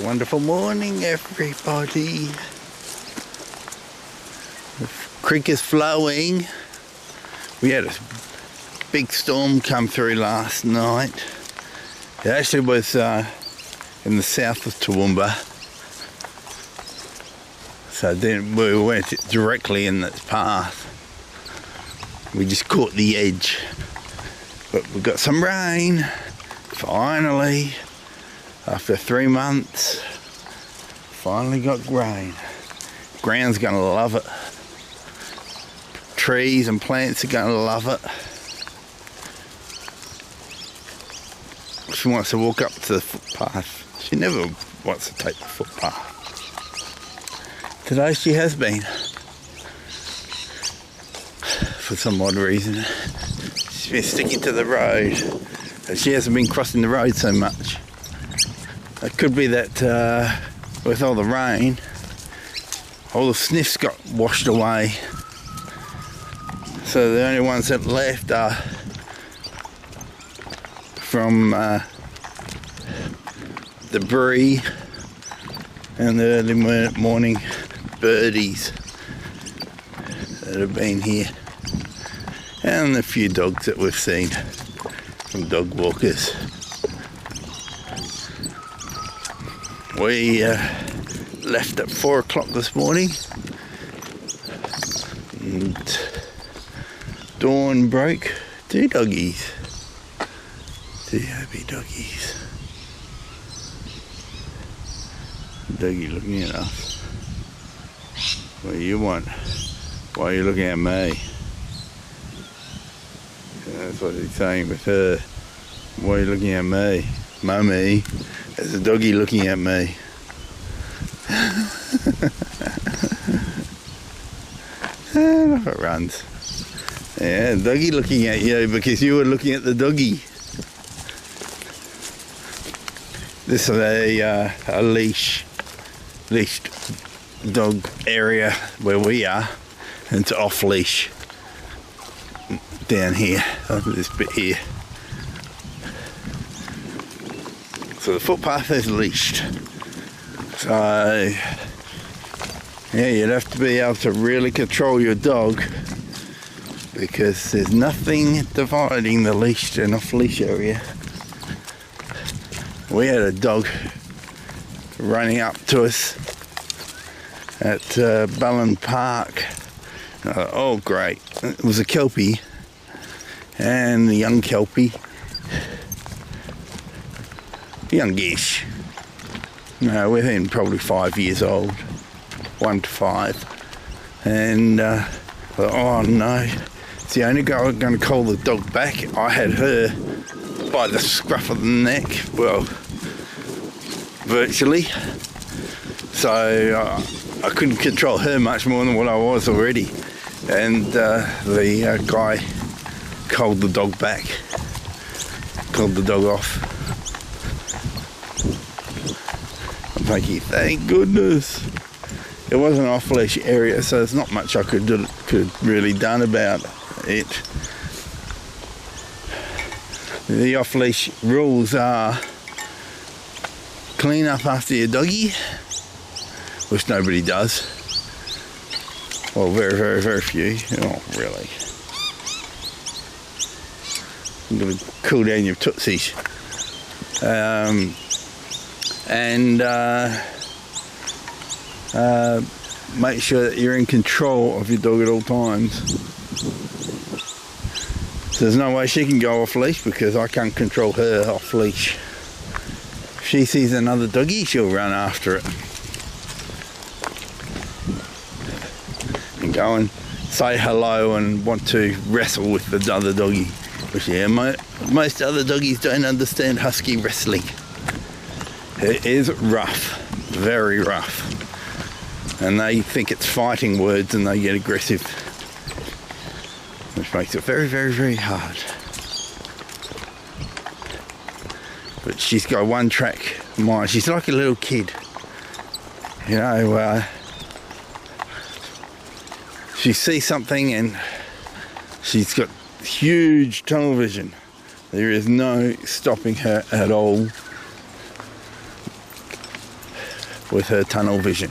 Wonderful morning, everybody. The creek is flowing. We had a big storm come through last night. It actually was in the south of Toowoomba. So then we went directly in its path. We just caught the edge. But we got some rain, finally. After 3 months, finally got rain. Ground's gonna love it. Trees and plants are gonna love it. She wants to walk up to the footpath. She never wants to take the footpath. Today she has been. For some odd reason. She's been sticking to the road. She hasn't been crossing the road so much. It could be that with all the rain, all the sniffs got washed away. So the only ones that left are from debris and the early morning birdies that have been here. And a few dogs that we've seen from dog walkers. We left at 4 o'clock this morning, and dawn broke. 2 doggies, 2 happy doggies. Doggy looking at us. What do you want? Why are you looking at me? That's what he's saying with her. Why are you looking at me? Mummy. There's a doggy looking at me. And off it runs. Yeah, doggy looking at you because you were looking at the doggy. This is a leashed dog area where we are, and it's off leash down here, over this bit here. So the footpath is leashed. So yeah, you'd have to be able to really control your dog because there's nothing dividing the leashed and off leash area. We had a dog running up to us at Ballan Park. Oh great, it was a Kelpie, and the young Kelpie, youngish. No, within probably 5 years old, 1 to 5. And oh no, it's the only guy I'm going to call the dog back. I had her by the scruff of the neck, well, virtually. So I couldn't control her much more than what I was already. And the guy called the dog back, called the dog off. I'm thinking, thank goodness. It was an off-leash area, so there's not much I could really done about it. The off-leash rules are clean up after your doggy, which nobody does. Well, very, very, very few. Not really. I'm going to cool down your tootsies. And make sure that you're in control of your dog at all times. So there's no way she can go off leash because I can't control her off leash. If she sees another doggy, she'll run after it and go and say hello and want to wrestle with the other doggy. Which, yeah, most other doggies don't understand husky wrestling. It is rough, very rough. And they think it's fighting words and they get aggressive. Which makes it very, very, very hard. But she's got one track mind. She's like a little kid. You know, she sees something and she's got huge tunnel vision. There is no stopping her at all. with her tunnel vision.